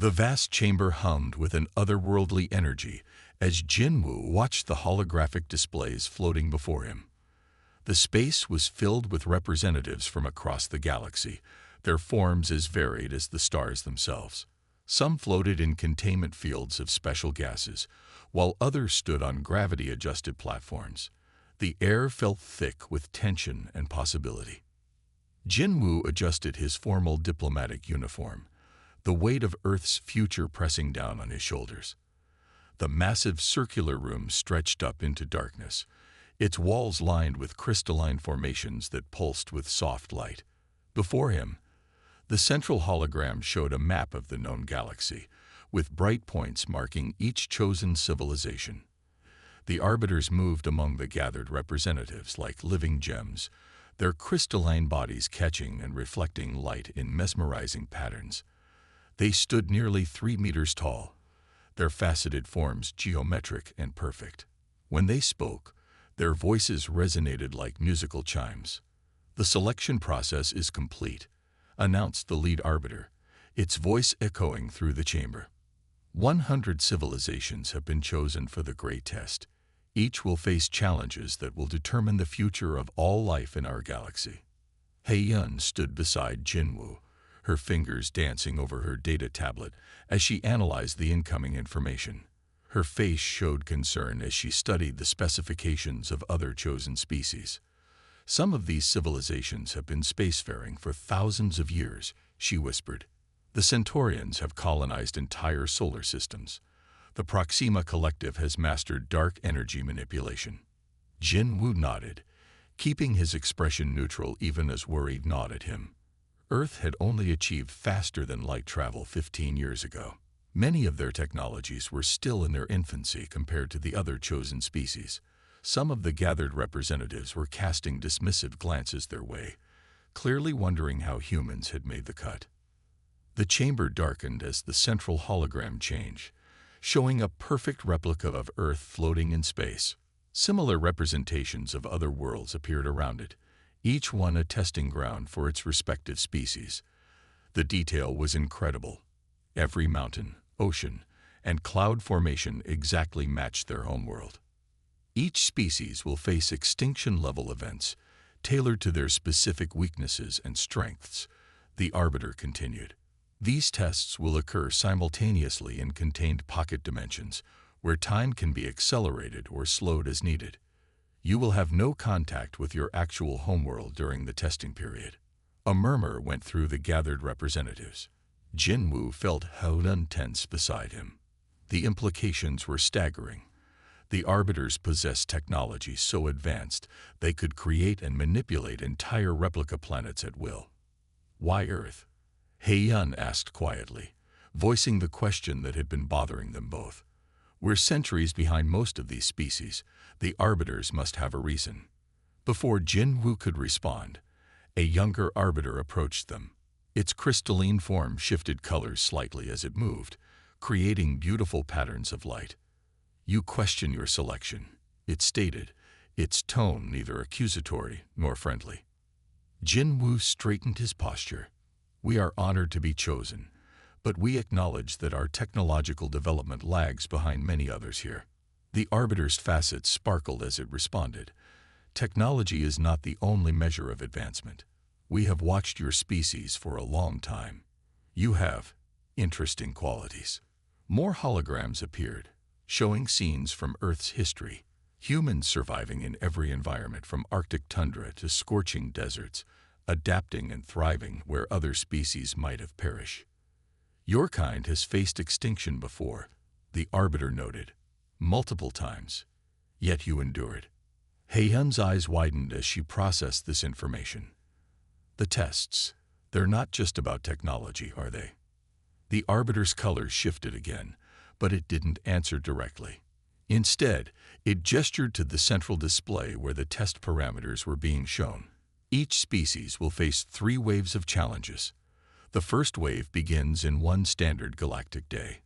The vast chamber hummed with an otherworldly energy as Jinwoo watched the holographic displays floating before him. The space was filled with representatives from across the galaxy, their forms as varied as the stars themselves. Some floated in containment fields of special gases, while others stood on gravity-adjusted platforms. The air felt thick with tension and possibility. Jinwoo adjusted his formal diplomatic uniform, the weight of Earth's future pressing down on his shoulders. The massive circular room stretched up into darkness, its walls lined with crystalline formations that pulsed with soft light. Before him, the central hologram showed a map of the known galaxy, with bright points marking each chosen civilization. The arbiters moved among the gathered representatives like living gems, their crystalline bodies catching and reflecting light in mesmerizing patterns. They stood nearly 3 meters tall, their faceted forms geometric and perfect. When they spoke, their voices resonated like musical chimes. "The selection process is complete," announced the lead arbiter, its voice echoing through the chamber. 100 civilizations have been chosen for the Great Test. Each will face challenges that will determine the future of all life in our galaxy. Hei-yun stood beside Jinwoo, her fingers dancing over her data tablet as she analyzed the incoming information. Her face showed concern as she studied the specifications of other chosen species. "Some of these civilizations have been spacefaring for thousands of years," she whispered. "The Centaurians have colonized entire solar systems. The Proxima Collective has mastered dark energy manipulation." Jinwoo nodded, keeping his expression neutral even as worry gnawed at him. Earth had only achieved faster-than-light travel 15 years ago. Many of their technologies were still in their infancy compared to the other chosen species. Some of the gathered representatives were casting dismissive glances their way, clearly wondering how humans had made the cut. The chamber darkened as the central hologram changed, showing a perfect replica of Earth floating in space. Similar representations of other worlds appeared around it, each one a testing ground for its respective species. The detail was incredible. Every mountain, ocean, and cloud formation exactly matched their homeworld. Each species will face extinction-level events, tailored to their specific weaknesses and strengths, the arbiter continued. These tests will occur simultaneously in contained pocket dimensions, where time can be accelerated or slowed as needed. You will have no contact with your actual homeworld during the testing period. A murmur went through the gathered representatives. Jinwoo felt Hei-yun tense beside him. The implications were staggering. The arbiters possessed technology so advanced they could create and manipulate entire replica planets at will. "Why Earth?" Hei-yun asked quietly, voicing the question that had been bothering them both. "We're centuries behind most of these species. The arbiters must have a reason." Before Jinwoo could respond, a younger arbiter approached them. Its crystalline form shifted colors slightly as it moved, creating beautiful patterns of light. "You question your selection," it stated, its tone neither accusatory nor friendly. Jinwoo straightened his posture. "We are honored to be chosen, but we acknowledge that our technological development lags behind many others here." The arbiter's facets sparkled as it responded. "Technology is not the only measure of advancement. We have watched your species for a long time. You have interesting qualities." More holograms appeared, showing scenes from Earth's history. Humans surviving in every environment from Arctic tundra to scorching deserts, adapting and thriving where other species might have perished. "Your kind has faced extinction before," the arbiter noted, "multiple times. Yet you endured." Hei-yun's eyes widened as she processed this information. "The tests, they're not just about technology, are they?" The arbiter's colors shifted again, but it didn't answer directly. Instead, it gestured to the central display where the test parameters were being shown. Each species will face 3 waves of challenges. The first wave begins in one standard galactic day.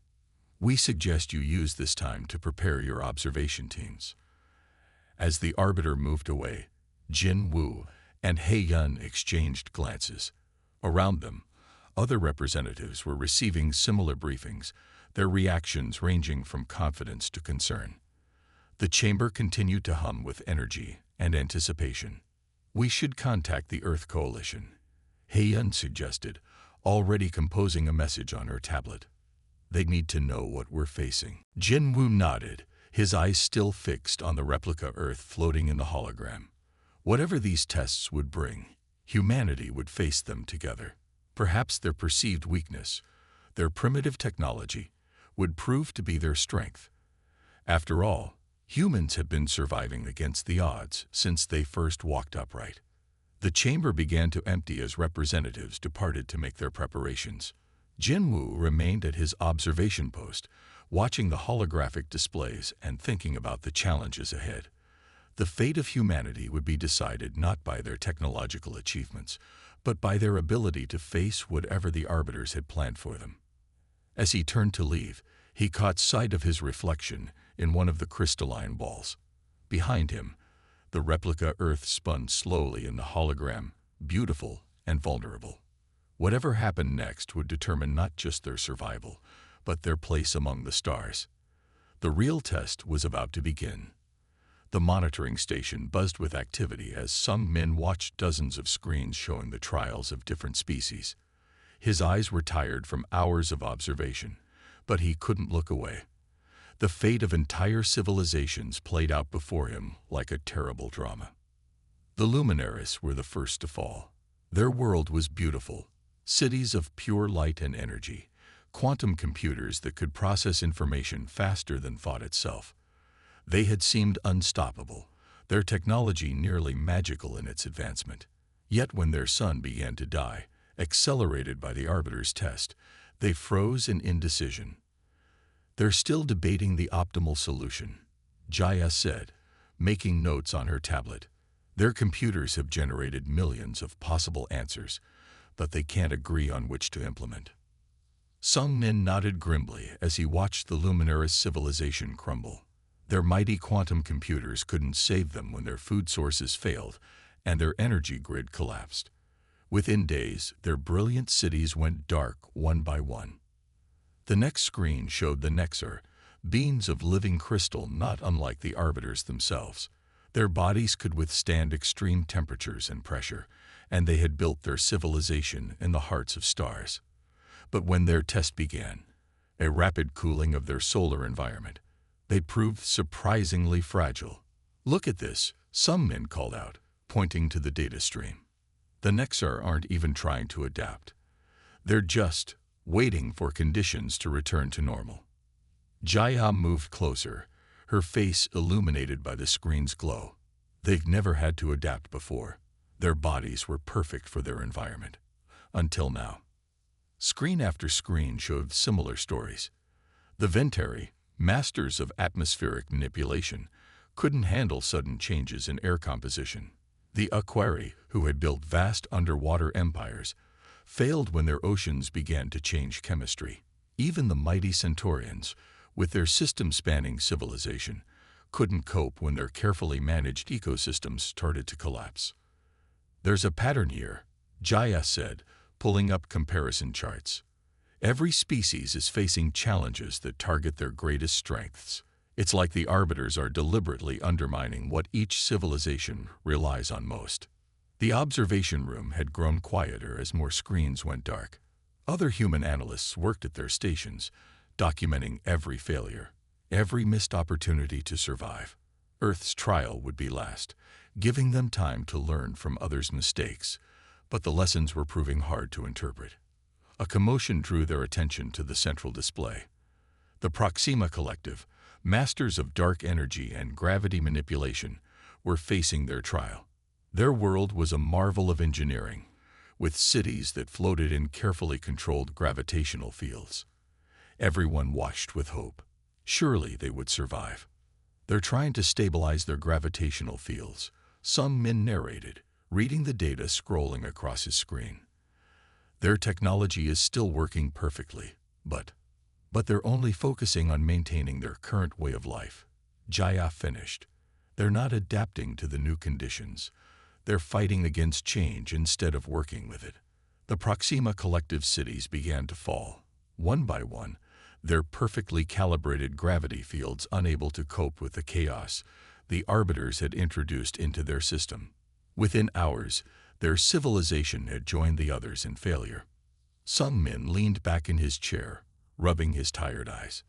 We suggest you use this time to prepare your observation teams. As the arbiter moved away, Jinwoo and Hei-yun exchanged glances. Around them, Other representatives were receiving similar briefings, their reactions ranging from confidence to concern. The chamber continued to hum with energy and anticipation. "We should contact the Earth Coalition," Heyun suggested, already composing a message on her tablet. "They need to know what we're facing." Jinwoo nodded, his eyes still fixed on the replica Earth floating in the hologram. Whatever these tests would bring, humanity would face them together. Perhaps their perceived weakness, their primitive technology, would prove to be their strength. After all, humans have been surviving against the odds since they first walked upright. The chamber began to empty as representatives departed to make their preparations. Jinwoo remained at his observation post, watching the holographic displays and thinking about the challenges ahead. The fate of humanity would be decided not by their technological achievements, but by their ability to face whatever the arbiters had planned for them. As he turned to leave, he caught sight of his reflection in one of the crystalline balls. Behind him, the replica Earth spun slowly in the hologram, beautiful and vulnerable. Whatever happened next would determine not just their survival, but their place among the stars. The real test was about to begin. The monitoring station buzzed with activity as Sung Min watched dozens of screens showing the trials of different species. His eyes were tired from hours of observation, but he couldn't look away. The fate of entire civilizations played out before him like a terrible drama. The Luminaries were the first to fall. Their world was beautiful, cities of pure light and energy, quantum computers that could process information faster than thought itself. They had seemed unstoppable, their technology nearly magical in its advancement. Yet when their sun began to die, accelerated by the Arbiter's test, they froze in indecision. "They're still debating the optimal solution," Jaya said, making notes on her tablet. "Their computers have generated millions of possible answers, but they can't agree on which to implement." Sung Min nodded grimly as he watched the Luminaris civilization crumble. Their mighty quantum computers couldn't save them when their food sources failed and their energy grid collapsed. Within days, their brilliant cities went dark one by one. The next screen showed the Nexar, beings of living crystal not unlike the Arbiters themselves. Their bodies could withstand extreme temperatures and pressure, and they had built their civilization in the hearts of stars. But when their test began, a rapid cooling of their solar environment, they proved surprisingly fragile. "Look at this," Sung Min called out, pointing to the data stream. "The Nexar aren't even trying to adapt. They're just waiting for conditions to return to normal." Jaya moved closer, her face illuminated by the screen's glow. They've never had to adapt before. Their bodies were perfect for their environment. Until now. Screen after screen showed similar stories. The Ventari, masters of atmospheric manipulation, couldn't handle sudden changes in air composition. The Aquari, who had built vast underwater empires, failed when their oceans began to change chemistry. Even the mighty Centaurians, with their system-spanning civilization, couldn't cope when their carefully managed ecosystems started to collapse. "There's a pattern here," Jaya said, pulling up comparison charts. "Every species is facing challenges that target their greatest strengths. It's like the Arbiters are deliberately undermining what each civilization relies on most." The observation room had grown quieter as more screens went dark. Other human analysts worked at their stations, documenting every failure, every missed opportunity to survive. Earth's trial would be last, giving them time to learn from others' mistakes, but the lessons were proving hard to interpret. A commotion drew their attention to the central display. The Proxima Collective, masters of dark energy and gravity manipulation, were facing their trial. Their world was a marvel of engineering, with cities that floated in carefully controlled gravitational fields. Everyone watched with hope. Surely they would survive. "They're trying to stabilize their gravitational fields," Sung Min narrated, reading the data scrolling across his screen. "Their technology is still working perfectly, but they're only focusing on maintaining their current way of life," Jaya finished. "They're not adapting to the new conditions. They're fighting against change instead of working with it. The Proxima collective cities began to fall. One by one, their perfectly calibrated gravity fields unable to cope with the chaos the Arbiters had introduced into their system. Within hours, their civilization had joined the others in failure. Sung Min leaned back in his chair, rubbing his tired eyes.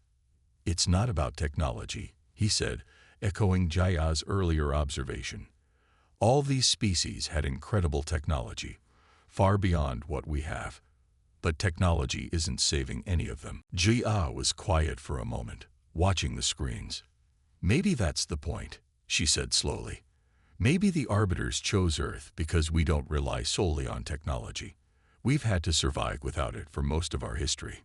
"It's not about technology," he said, echoing Jaya's earlier observation. "All these species had incredible technology, far beyond what we have. But technology isn't saving any of them." Jia was quiet for a moment, watching the screens. "Maybe that's the point," she said slowly. "Maybe the Arbiters chose Earth because we don't rely solely on technology. We've had to survive without it for most of our history."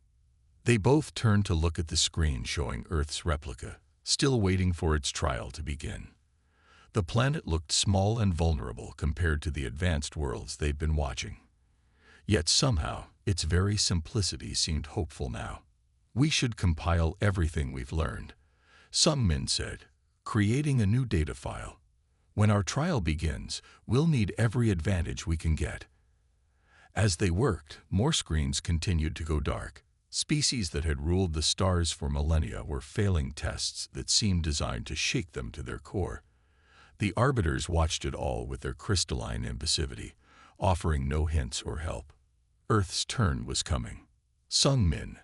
They both turned to look at the screen showing Earth's replica, still waiting for its trial to begin. The planet looked small and vulnerable compared to the advanced worlds they'd been watching. Yet somehow, its very simplicity seemed hopeful now. "We should compile everything we've learned," Sung Min said, creating a new data file. "When our trial begins, we'll need every advantage we can get." As they worked, more screens continued to go dark. Species that had ruled the stars for millennia were failing tests that seemed designed to shake them to their core. The Arbiters watched it all with their crystalline impassivity, offering no hints or help. Earth's turn was coming. Sung Min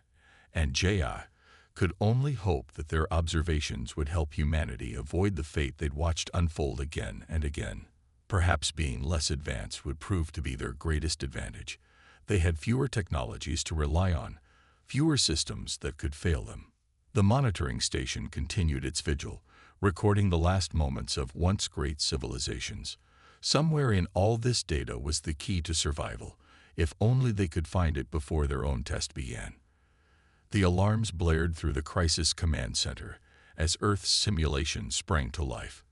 and Jia could only hope that their observations would help humanity avoid the fate they'd watched unfold again and again. Perhaps being less advanced would prove to be their greatest advantage. They had fewer technologies to rely on, fewer systems that could fail them. The monitoring station continued its vigil, recording the last moments of once great civilizations. Somewhere in all this data was the key to survival, if only they could find it before their own test began. The alarms blared through the Crisis Command Center as Earth's simulation sprang to life.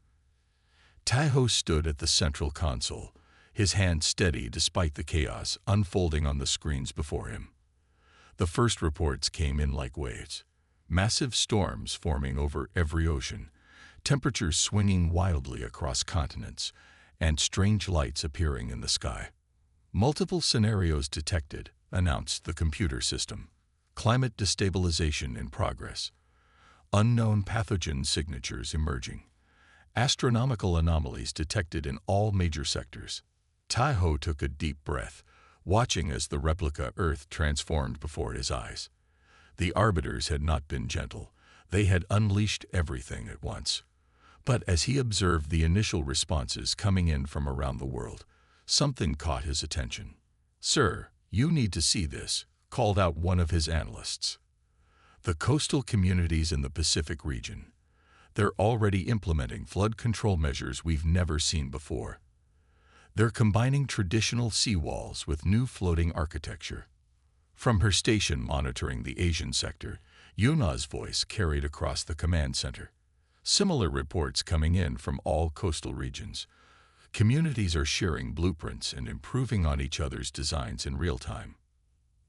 Taiho stood at the central console, his hand steady despite the chaos unfolding on the screens before him. The first reports came in like waves. Massive storms forming over every ocean, temperatures swinging wildly across continents, and strange lights appearing in the sky. "Multiple scenarios detected," announced the computer system. "Climate destabilization in progress. Unknown pathogen signatures emerging. Astronomical anomalies detected in all major sectors." Taiho took a deep breath, watching as the replica Earth transformed before his eyes. The Arbiters had not been gentle. They had unleashed everything at once. But as he observed the initial responses coming in from around the world, something caught his attention. "Sir, you need to see this," called out one of his analysts. "The coastal communities in the Pacific region. They're already implementing flood control measures we've never seen before. They're combining traditional seawalls with new floating architecture." From her station monitoring the Asian sector, Yuna's voice carried across the command center. Similar reports coming in from all coastal regions. Communities are sharing blueprints and improving on each other's designs in real time.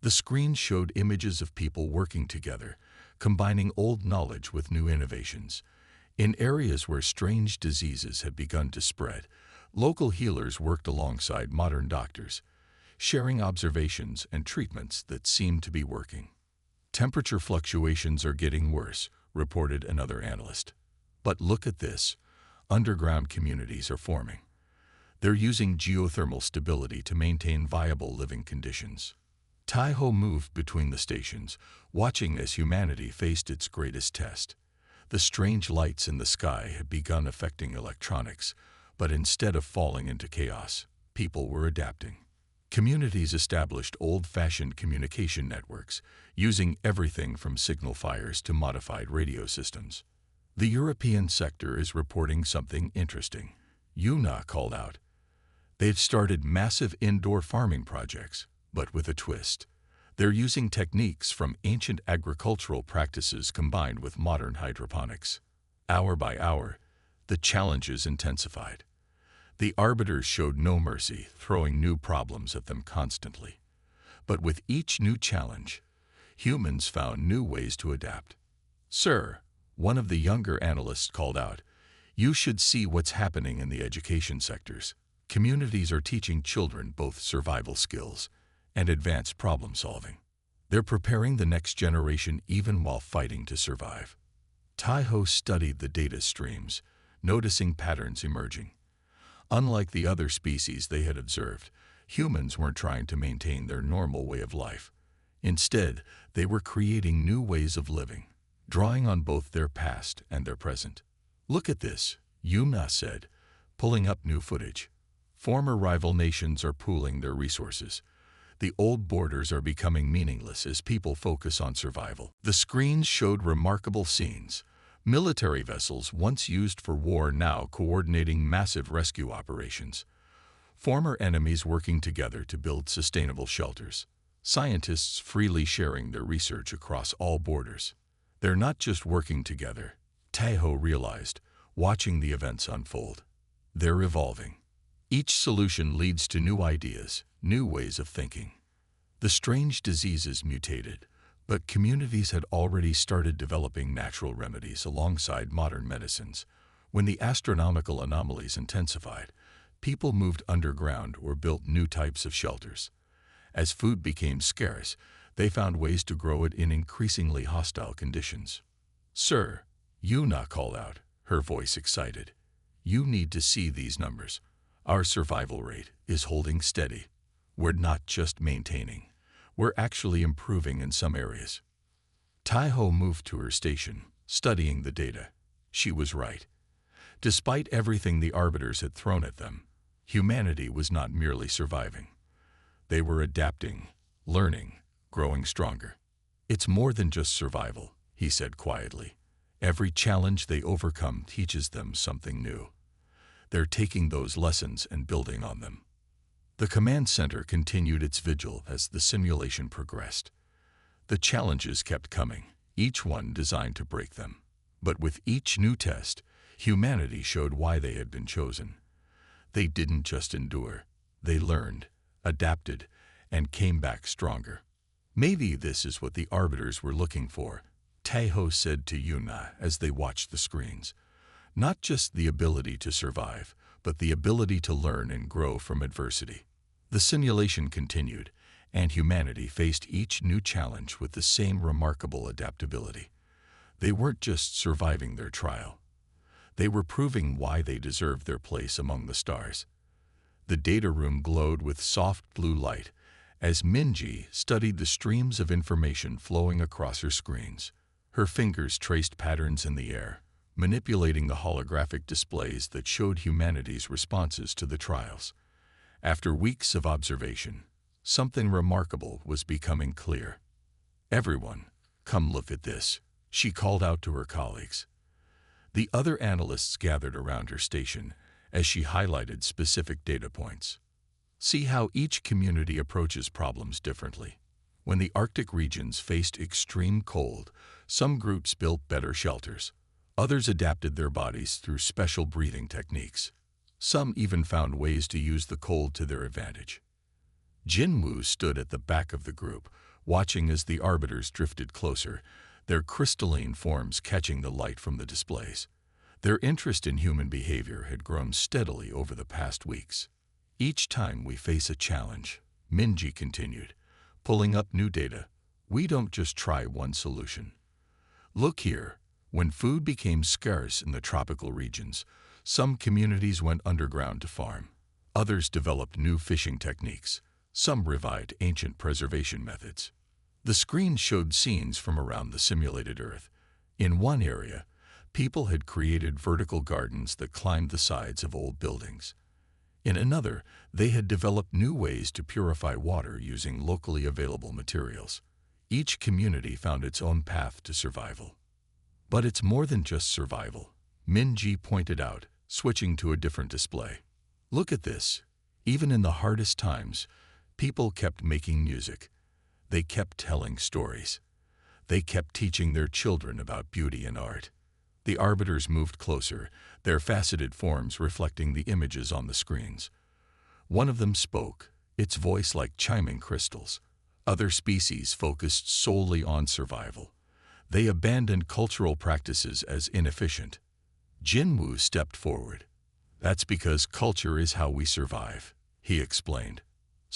The screen showed images of people working together, combining old knowledge with new innovations. In areas where strange diseases had begun to spread, local healers worked alongside modern doctors, sharing observations and treatments that seemed to be working. "Temperature fluctuations are getting worse," reported another analyst. "But look at this. Underground communities are forming. They're using geothermal stability to maintain viable living conditions." Taiho moved between the stations, watching as humanity faced its greatest test. The strange lights in the sky had begun affecting electronics, but instead of falling into chaos, people were adapting. Communities established old-fashioned communication networks, using everything from signal fires to modified radio systems. "The European sector is reporting something interesting," Yuna called out. "They've started massive indoor farming projects, but with a twist. They're using techniques from ancient agricultural practices combined with modern hydroponics. Hour by hour, the challenges intensified. The Arbiters showed no mercy, throwing new problems at them constantly. But with each new challenge, humans found new ways to adapt." "Sir," one of the younger analysts called out, "you should see what's happening in the education sectors. Communities are teaching children both survival skills and advanced problem-solving. They're preparing the next generation even while fighting to survive. Taiho studied the data streams, noticing patterns emerging. Unlike the other species they had observed, humans weren't trying to maintain their normal way of life. Instead, they were creating new ways of living, drawing on both their past and their present. "Look at this," Yuna said, pulling up new footage. "Former rival nations are pooling their resources. The old borders are becoming meaningless as people focus on survival." The screens showed remarkable scenes. Military vessels once used for war now coordinating massive rescue operations. Former enemies working together to build sustainable shelters. Scientists freely sharing their research across all borders. They're not just working together, Taiho realized, watching the events unfold. They're evolving. Each solution leads to new ideas, new ways of thinking. The strange diseases mutated, but communities had already started developing natural remedies alongside modern medicines. When the astronomical anomalies intensified, people moved underground or built new types of shelters. As food became scarce, they found ways to grow it in increasingly hostile conditions. "Sir," Yuna called out, her voice excited. "You need to see these numbers. Our survival rate is holding steady. We're not just maintaining. We're actually improving in some areas." Taiho moved to her station, studying the data. She was right. Despite everything the Arbiters had thrown at them, humanity was not merely surviving. They were adapting, learning, growing stronger. "It's more than just survival," he said quietly. "Every challenge they overcome teaches them something new. They're taking those lessons and building on them." The command center continued its vigil as the simulation progressed. The challenges kept coming, each one designed to break them. But with each new test, humanity showed why they had been chosen. They didn't just endure. They learned, adapted, and came back stronger. "Maybe this is what the Arbiters were looking for," Taiho said to Yuna as they watched the screens. "Not just the ability to survive, but the ability to learn and grow from adversity." The simulation continued, and humanity faced each new challenge with the same remarkable adaptability. They weren't just surviving their trial. They were proving why they deserved their place among the stars. The data room glowed with soft blue light as Minji studied the streams of information flowing across her screens. Her fingers traced patterns in the air, manipulating the holographic displays that showed humanity's responses to the trials. After weeks of observation, something remarkable was becoming clear. "Everyone, come look at this," she called out to her colleagues. The other analysts gathered around her station as she highlighted specific data points. "See how each community approaches problems differently. When the Arctic regions faced extreme cold, some groups built better shelters. Others adapted their bodies through special breathing techniques. Some even found ways to use the cold to their advantage." Jinwoo stood at the back of the group, watching as the Arbiters drifted closer, their crystalline forms catching the light from the displays. Their interest in human behavior had grown steadily over the past weeks. "Each time we face a challenge," Minji continued, pulling up new data, "we don't just try one solution. Look here, when food became scarce in the tropical regions, some communities went underground to farm. Others developed new fishing techniques. Some revived ancient preservation methods." The screen showed scenes from around the simulated Earth. In one area, people had created vertical gardens that climbed the sides of old buildings. In another, they had developed new ways to purify water using locally available materials. Each community found its own path to survival. "But it's more than just survival," Minji pointed out, switching to a different display. "Look at this. Even in the hardest times, people kept making music. They kept telling stories. They kept teaching their children about beauty and art." The Arbiters moved closer, their faceted forms reflecting the images on the screens. One of them spoke, its voice like chiming crystals. Other species focused solely on survival. They abandoned cultural practices as inefficient. Jinwoo stepped forward. "That's because culture is how we survive," he explained.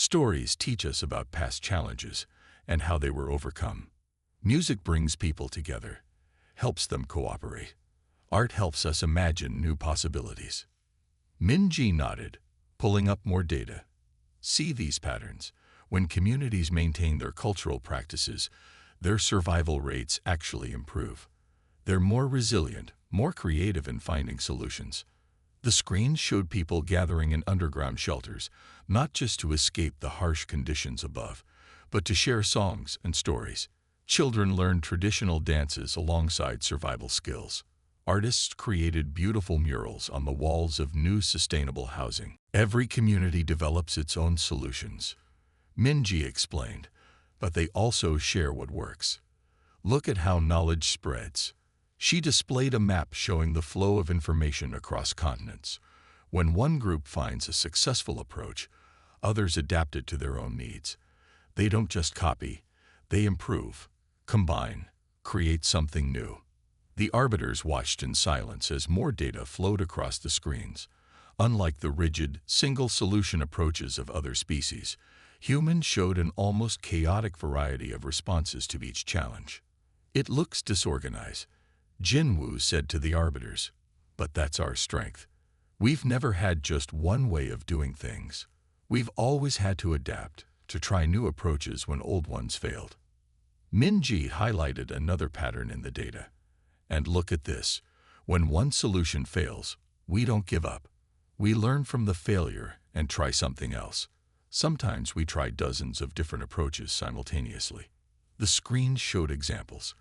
Stories teach us about past challenges and how they were overcome. Music brings people together, helps them cooperate. Art helps us imagine new possibilities. Minji nodded, pulling up more data. See these patterns. When communities maintain their cultural practices, their survival rates actually improve. They're more resilient, more creative in finding solutions. The screens showed people gathering in underground shelters, not just to escape the harsh conditions above, but to share songs and stories. Children learned traditional dances alongside survival skills. Artists created beautiful murals on the walls of new sustainable housing. Every community develops its own solutions, Minji explained, but they also share what works. Look at how knowledge spreads. She displayed a map showing the flow of information across continents. When one group finds a successful approach, others adapt it to their own needs. They don't just copy, they improve, combine, create something new. The arbiters watched in silence as more data flowed across the screens. Unlike the rigid, single-solution approaches of other species, humans showed an almost chaotic variety of responses to each challenge. It looks disorganized, Jinwoo said to the arbiters, but that's our strength. We've never had just one way of doing things. We've always had to adapt, to try new approaches when old ones failed. Minji highlighted another pattern in the data. And look at this. When one solution fails, we don't give up. We learn from the failure and try something else. Sometimes we try dozens of different approaches simultaneously. The screens showed examples.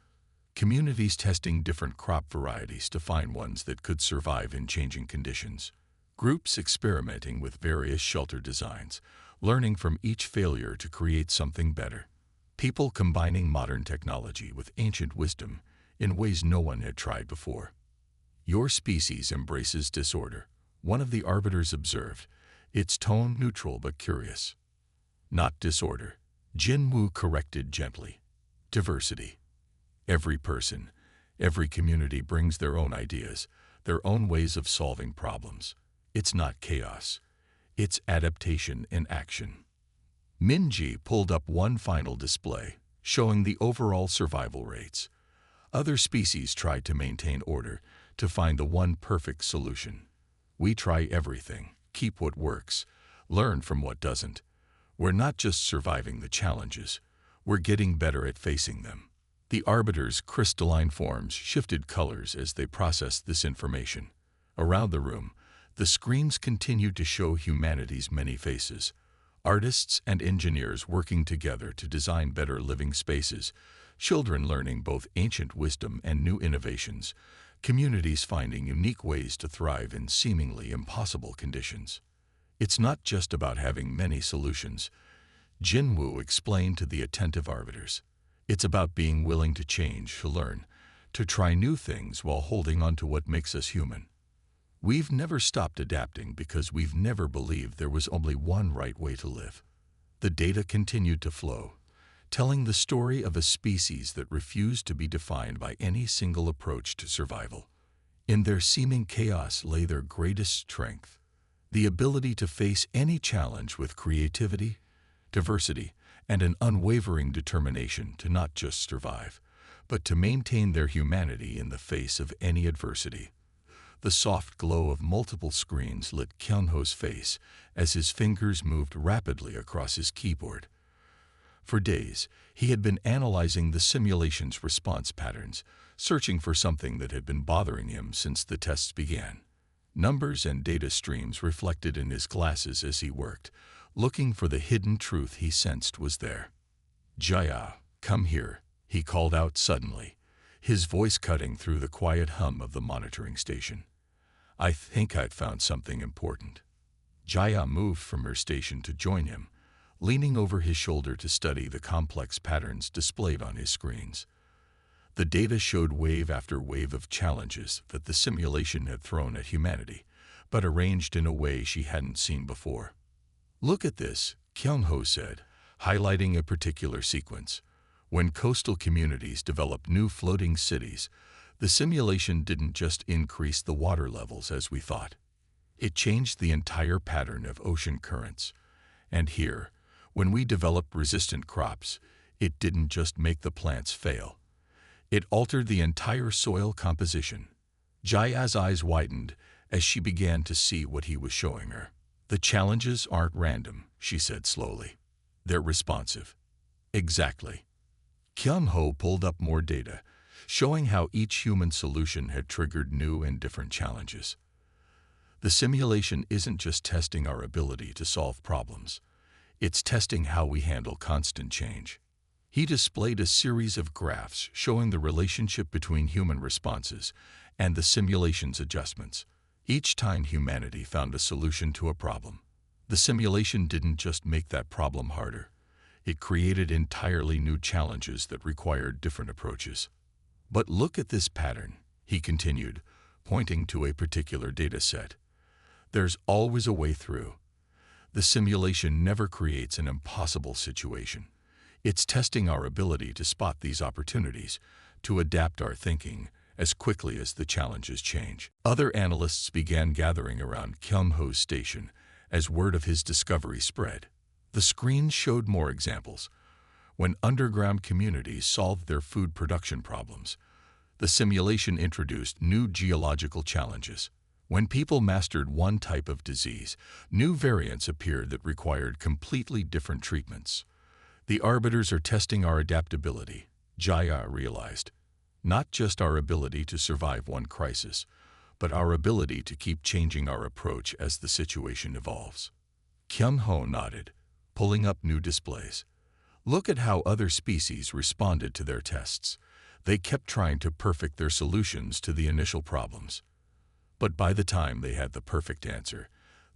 Communities testing different crop varieties to find ones that could survive in changing conditions. Groups experimenting with various shelter designs, learning from each failure to create something better. People combining modern technology with ancient wisdom in ways no one had tried before. Your species embraces disorder, one of the arbiters observed, its tone neutral but curious. Not disorder, Jinwoo corrected gently. Diversity. Every person, every community brings their own ideas, their own ways of solving problems. It's not chaos. It's adaptation in action. Minji pulled up one final display, showing the overall survival rates. Other species tried to maintain order, to find the one perfect solution. We try everything, keep what works, learn from what doesn't. We're not just surviving the challenges, we're getting better at facing them. The arbiters' crystalline forms shifted colors as they processed this information. Around the room, the screens continued to show humanity's many faces. Artists and engineers working together to design better living spaces, children learning both ancient wisdom and new innovations, communities finding unique ways to thrive in seemingly impossible conditions. It's not just about having many solutions, Jinwoo explained to the attentive arbiters. It's about being willing to change, to learn, to try new things while holding on to what makes us human. We've never stopped adapting because we've never believed there was only one right way to live. The data continued to flow, telling the story of a species that refused to be defined by any single approach to survival. In their seeming chaos lay their greatest strength, the ability to face any challenge with creativity, diversity, and an unwavering determination to not just survive, but to maintain their humanity in the face of any adversity. The soft glow of multiple screens lit Kyunho's face as his fingers moved rapidly across his keyboard. For days, he had been analyzing the simulation's response patterns, searching for something that had been bothering him since the tests began. Numbers and data streams reflected in his glasses as he worked, looking for the hidden truth he sensed was there. "Jaya, come here," he called out suddenly, his voice cutting through the quiet hum of the monitoring station. "I think I've found something important." Jaya moved from her station to join him, leaning over his shoulder to study the complex patterns displayed on his screens. The data showed wave after wave of challenges that the simulation had thrown at humanity, but arranged in a way she hadn't seen before. "Look at this," Kyunho said, highlighting a particular sequence. When coastal communities developed new floating cities, the simulation didn't just increase the water levels as we thought. It changed the entire pattern of ocean currents. And here, When we developed resistant crops, it didn't just make the plants fail. It altered the entire soil composition. Jaya's eyes widened as she began to see what he was showing her. The challenges aren't random, she said slowly. They're responsive. Exactly. Kyung-ho pulled up more data, showing how each human solution had triggered new and different challenges. The simulation isn't just testing our ability to solve problems. It's testing how we handle constant change. He displayed a series of graphs showing the relationship between human responses and the simulation's adjustments. Each time humanity found a solution to a problem, the simulation didn't just make that problem harder. It created entirely new challenges that required different approaches. But look at this pattern, he continued, pointing to a particular data set. There's always a way through. The simulation never creates an impossible situation. It's testing our ability to spot these opportunities, to adapt our thinking as quickly as the challenges change. Other analysts began gathering around Kyung-ho's station as word of his discovery spread. The screen showed more examples. When underground communities solved their food production problems, the simulation introduced new geological challenges. When people mastered one type of disease, new variants appeared that required completely different treatments. The arbiters are testing our adaptability, Jaya realized. Not just our ability to survive one crisis, but our ability to keep changing our approach as the situation evolves. Kyung-ho nodded, pulling up new displays. Look at how other species responded to their tests. They kept trying to perfect their solutions to the initial problems. But by the time they had the perfect answer,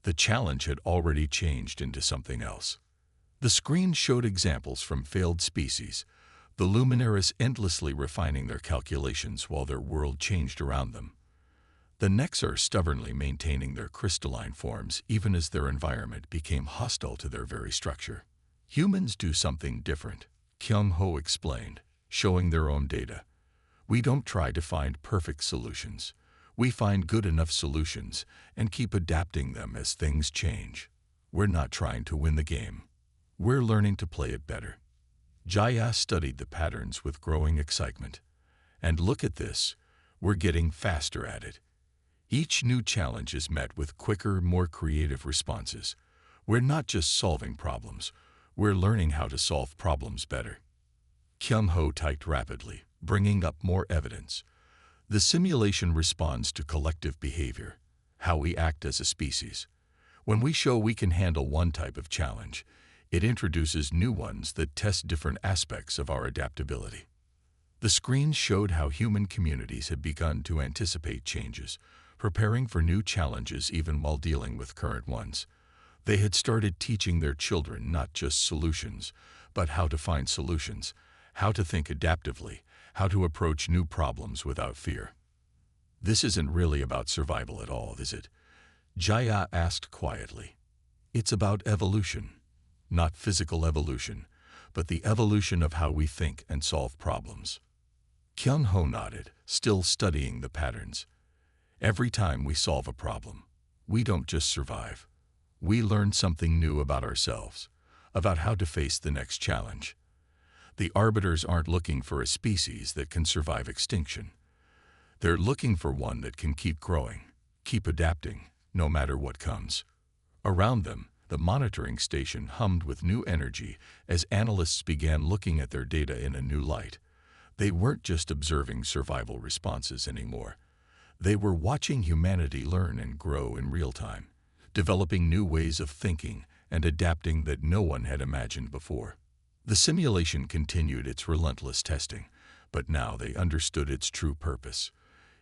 the challenge had already changed into something else. The screen showed examples from failed species, the luminaries endlessly refining their calculations while their world changed around them. The Nexar stubbornly maintaining their crystalline forms even as their environment became hostile to their very structure. Humans do something different, Kyung-ho explained, showing their own data. We don't try to find perfect solutions. We find good enough solutions and keep adapting them as things change. We're not trying to win the game. We're learning to play it better. Jaya studied the patterns with growing excitement. And look at this, we're getting faster at it. Each new challenge is met with quicker, more creative responses. We're not just solving problems, we're learning how to solve problems better. Kyung-ho typed rapidly, bringing up more evidence. The simulation responds to collective behavior, how we act as a species. When we show we can handle one type of challenge, it introduces new ones that test different aspects of our adaptability. The screen showed how human communities had begun to anticipate changes, preparing for new challenges even while dealing with current ones. They had started teaching their children not just solutions, but how to find solutions, how to think adaptively, how to approach new problems without fear. This isn't really about survival at all, is it? Jaya asked quietly. It's about evolution. Not physical evolution, but the evolution of how we think and solve problems. Kyung-ho nodded, still studying the patterns. Every time we solve a problem, we don't just survive. We learn something new about ourselves, about how to face the next challenge. The arbiters aren't looking for a species that can survive extinction. They're looking for one that can keep growing, keep adapting, no matter what comes. Around them, the monitoring station hummed with new energy as analysts began looking at their data in a new light. They weren't just observing survival responses anymore. They were watching humanity learn and grow in real time, developing new ways of thinking and adapting that no one had imagined before. The simulation continued its relentless testing, but now they understood its true purpose.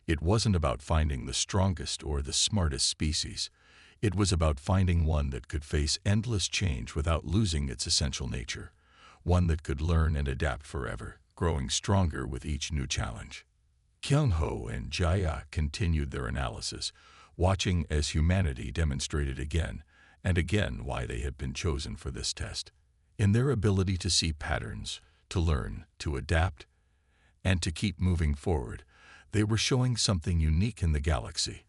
It wasn't about finding the strongest or the smartest species. It was about finding one that could face endless change without losing its essential nature, one that could learn and adapt forever, growing stronger with each new challenge. Kyung-ho and Jaya continued their analysis, watching as humanity demonstrated again and again why they had been chosen for this test. In their ability to see patterns, to learn, to adapt, and to keep moving forward, they were showing something unique in the galaxy.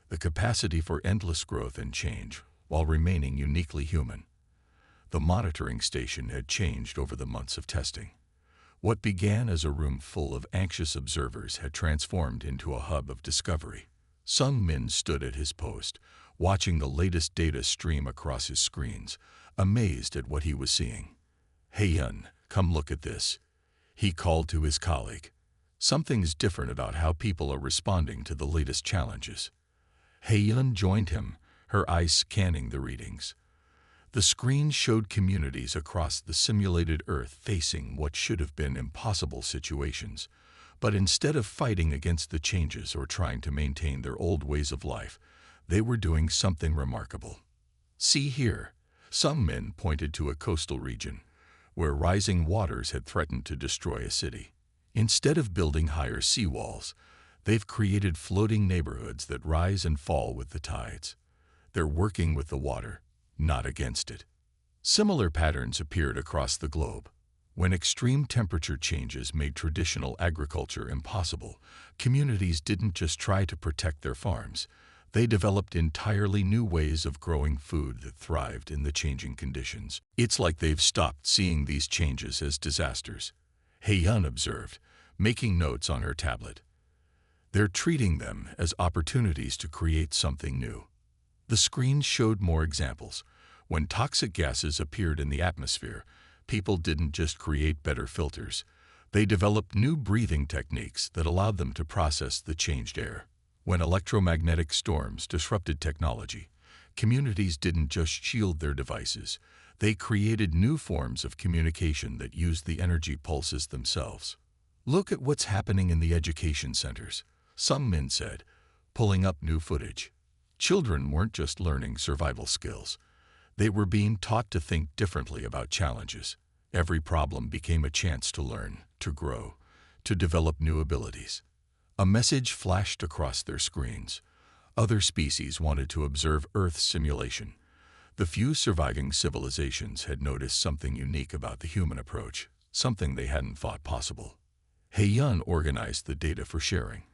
The capacity for endless growth and change while remaining uniquely human. The monitoring station had changed over the months of testing. What began as a room full of anxious observers had transformed into a hub of discovery. Sung Min stood at his post, watching the latest data stream across his screens, amazed at what he was seeing. "Hey Yun, come look at this," he called to his colleague. "Something's different about how people are responding to the latest challenges." Hey Yun joined him, her eyes scanning the readings. The screen showed communities across the simulated Earth facing what should have been impossible situations. But instead of fighting against the changes or trying to maintain their old ways of life, they were doing something remarkable. "See here," Sung Min pointed to a coastal region, where rising waters had threatened to destroy a city. Instead of building higher seawalls, they've created floating neighborhoods that rise and fall with the tides. They're working with the water, not against it. Similar patterns appeared across the globe. When extreme temperature changes made traditional agriculture impossible, communities didn't just try to protect their farms. They developed entirely new ways of growing food that thrived in the changing conditions. "It's like they've stopped seeing these changes as disasters," Heyun observed, making notes on her tablet. "They're treating them as opportunities to create something new." The screen showed more examples. When toxic gases appeared in the atmosphere, people didn't just create better filters. They developed new breathing techniques that allowed them to process the changed air. When electromagnetic storms disrupted technology, communities didn't just shield their devices. They created new forms of communication that used the energy pulses themselves. "Look at what's happening in the education centers," Sung Min said, pulling up new footage. Children weren't just learning survival skills. They were being taught to think differently about challenges. Every problem became a chance to learn, to grow, to develop new abilities. A message flashed across their screens. Other species wanted to observe Earth's simulation. The few surviving civilizations had noticed something unique about the human approach, something they hadn't thought possible. Heyun organized the data for sharing.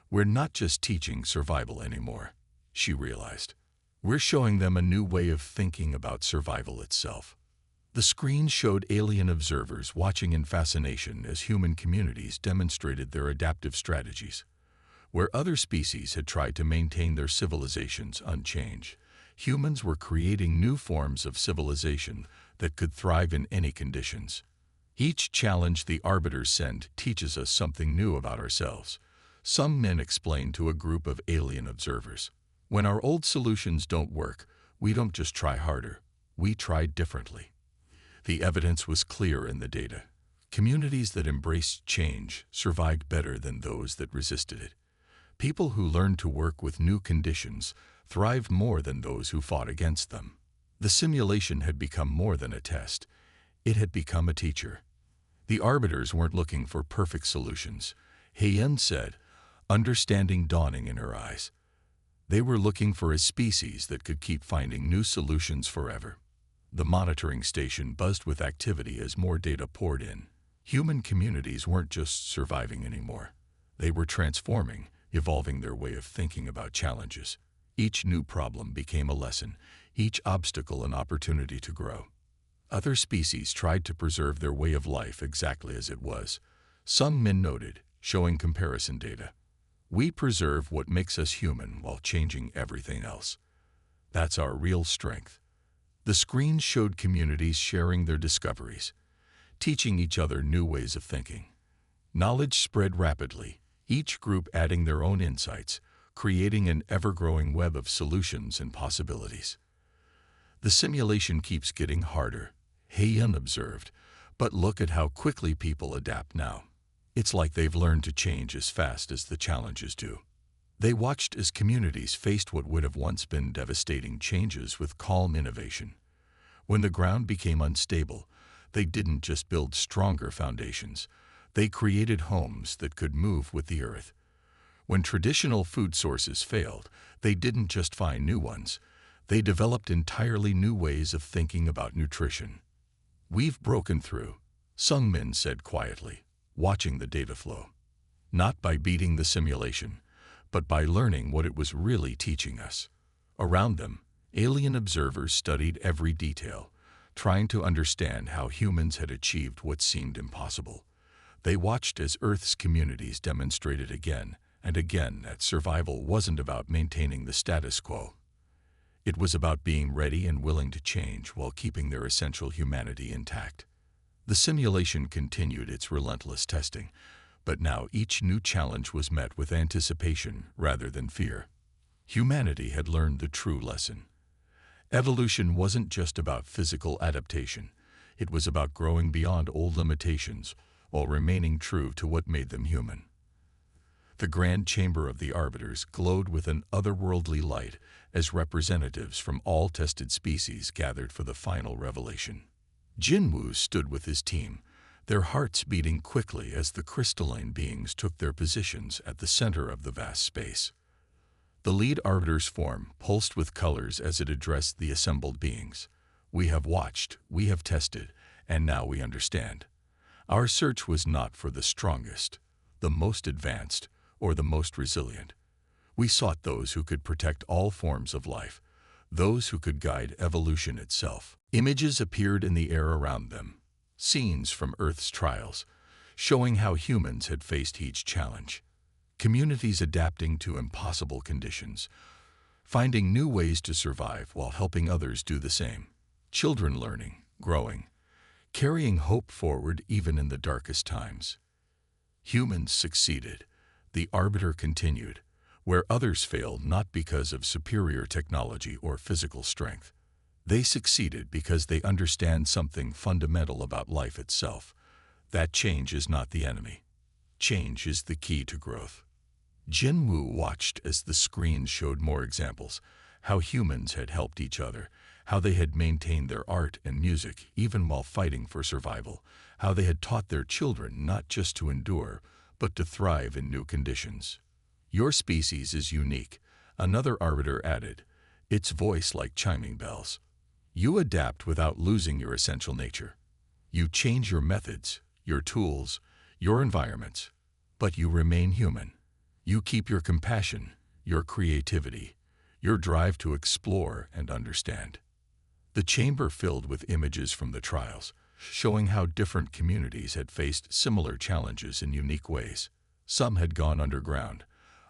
"We're not just teaching survival anymore," she realized. "We're showing them a new way of thinking about survival itself." The screen showed alien observers watching in fascination as human communities demonstrated their adaptive strategies. Where other species had tried to maintain their civilizations unchanged, humans were creating new forms of civilization that could thrive in any conditions. "Each challenge the arbiters send teaches us something new about ourselves," some men explained to a group of alien observers. "When our old solutions don't work, we don't just try harder, we try differently." The evidence was clear in the data. Communities that embraced change survived better than those that resisted it. People who learned to work with new conditions thrived more than those who fought against them. The simulation had become more than a test. It had become a teacher. The arbiters weren't looking for perfect solutions, Heyun said, understanding dawning in her eyes. They were looking for a species that could keep finding new solutions forever. The monitoring station buzzed with activity as more data poured in. Human communities weren't just surviving anymore. They were transforming, evolving their way of thinking about challenges. Each new problem became a lesson, each obstacle an opportunity to grow. Other species tried to preserve their way of life exactly as it was. Some men noted, showing comparison data. "We preserve what makes us human while changing everything else. That's our real strength." The screen showed communities sharing their discoveries, teaching each other new ways of thinking. Knowledge spread rapidly, each group adding their own insights, creating an ever-growing web of solutions and possibilities. "The simulation keeps getting harder," Heyun observed, "but look at how quickly people adapt now. It's like they've learned to change as fast as the challenges do." They watched as communities faced what would have once been devastating changes with calm innovation. When the ground became unstable, they didn't just build stronger foundations. They created homes that could move with the earth. When traditional food sources failed, they didn't just find new ones. They developed entirely new ways of thinking about nutrition. "We've broken through," Sung Min said quietly, watching the data flow. "Not by beating the simulation, but by learning what it was really teaching us." Around them, alien observers studied every detail. trying to understand how humans had achieved what seemed impossible. They watched as Earth's communities demonstrated again and again that survival wasn't about maintaining the status quo. It was about being ready and willing to change while keeping their essential humanity intact. The simulation continued its relentless testing, but now each new challenge was met with anticipation rather than fear. Humanity had learned the true lesson. Evolution wasn't just about physical adaptation. It was about growing beyond old limitations while remaining true to what made them human. The grand chamber of the arbiters glowed with an otherworldly light as representatives from all tested species gathered for the final revelation. Jinwoo stood with his team, their hearts beating quickly as the crystalline beings took their positions at the center of the vast space. The lead arbiter's form pulsed with colors as it addressed the assembled beings. "We have watched, we have tested, and now we understand. Our search was not for the strongest, the most advanced, or the most resilient. We sought those who could protect all forms of life, those who could guide evolution itself." Images appeared in the air around them, scenes from Earth's trials, showing how humans had faced each challenge. Communities adapting to impossible conditions, finding new ways to survive while helping others do the same. Children learning, growing, carrying hope forward even in the darkest times. Humans succeeded. The arbiter continued, where others failed not because of superior technology or physical strength. They succeeded because they understand something fundamental about life itself. That change is not the enemy. Change is the key to growth. Jinwoo watched as the screens showed more examples, how humans had helped each other, how they had maintained their art and music even while fighting for survival, how they had taught their children not just to endure, but to thrive in new conditions. "Your species is unique," another arbiter added, its voice like chiming bells. "You adapt without losing your essential nature. You change your methods, your tools, your environments, but you remain human. You keep your compassion, your creativity, your drive to explore and understand." The chamber filled with images from the trials, showing how different communities had faced similar challenges in unique ways. Some had gone underground,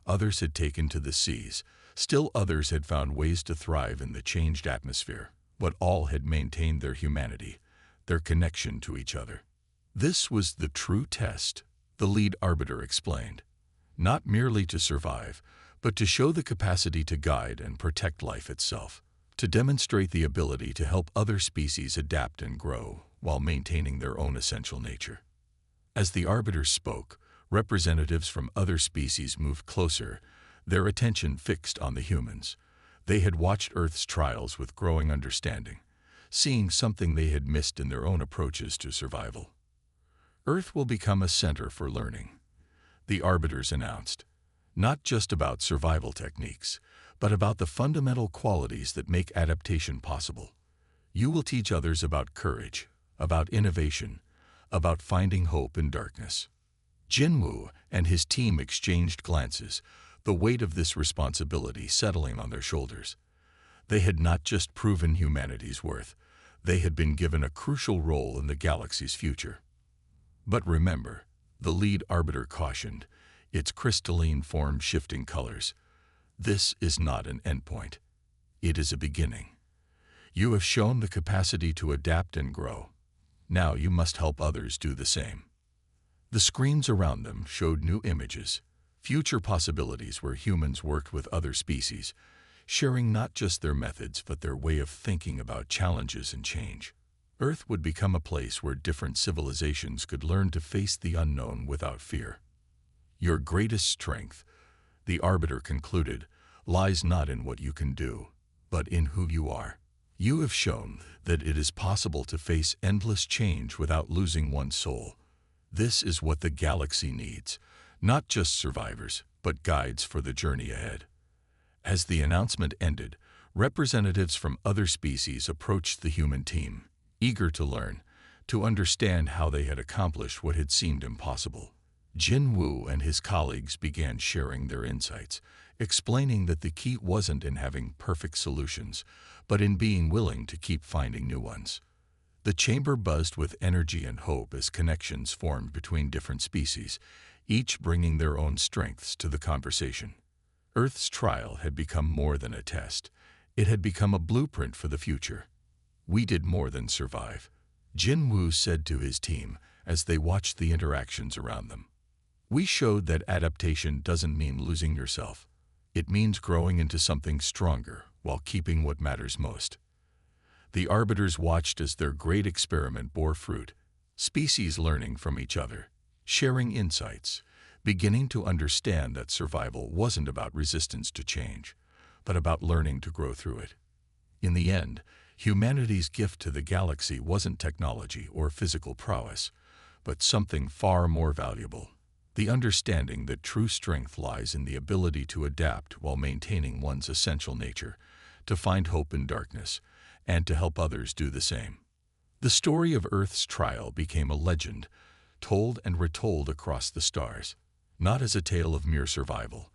others had taken to the seas, still others had found ways to thrive in the changed atmosphere, but all had maintained their humanity, their connection to each other. "This was the true test," the lead arbiter explained. "Not merely to survive, but to show the capacity to guide and protect life itself, to demonstrate the ability to help other species adapt and grow while maintaining their own essential nature." As the arbiters spoke, representatives from other species moved closer, their attention fixed on the humans. They had watched Earth's trials with growing understanding, seeing something they had missed in their own approaches to survival. "Earth will become a center for learning," the arbiters announced, "not just about survival techniques, but about the fundamental qualities that make adaptation possible. You will teach others about courage, about innovation, about finding hope in darkness." Jinwoo and his team exchanged glances, the weight of this responsibility settling on their shoulders. They had not just proven humanity's worth, they had been given a crucial role in the galaxy's future. "But remember," the lead arbiter cautioned, its crystalline form shifting colors, "this is not an endpoint. It is a beginning. You have shown the capacity to adapt and grow. Now you must help others do the same." The screens around them showed new images, future possibilities where humans worked with other species, sharing not just their methods but their way of thinking about challenges and change. Earth would become a place where different civilizations could learn to face the unknown without fear. "Your greatest strength," the arbiter concluded, "lies not in what you can do, but in who you are. You have shown that it is possible to face endless change without losing one's soul. This is what the galaxy needs, not just survivors, but guides for the journey ahead." As the announcement ended, representatives from other species approached the human team, eager to learn, to understand how they had accomplished what had seemed impossible. Jinwoo and his colleagues began sharing their insights, explaining that the key wasn't in having perfect solutions, but in being willing to keep finding new ones. The chamber buzzed with energy and hope as connections formed between different species, each bringing their own strengths to the conversation. Earth's trial had become more than a test. It had become a blueprint for the future. "We did more than survive," Jinwoo said to his team as they watched the interactions around them. "We showed that adaptation doesn't mean losing yourself. It means growing into something stronger while keeping what matters most." The arbiters watched as their great experiment bore fruit, species learning from each other, sharing insights, beginning to understand that survival wasn't about resistance to change, but about learning to grow through it. In the end, humanity's gift to the galaxy wasn't technology or physical prowess, but something far more valuable: the understanding that true strength lies in the ability to adapt while maintaining one's essential nature, to find hope in darkness, and to help others do the same. The story of Earth's trial became a legend, told and retold across the stars, not as a tale of mere survival,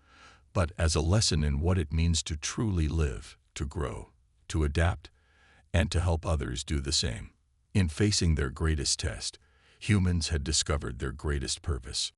but as a lesson in what it means to truly live, to grow, to adapt, and to help others do the same. In facing their greatest test, humans had discovered their greatest purpose.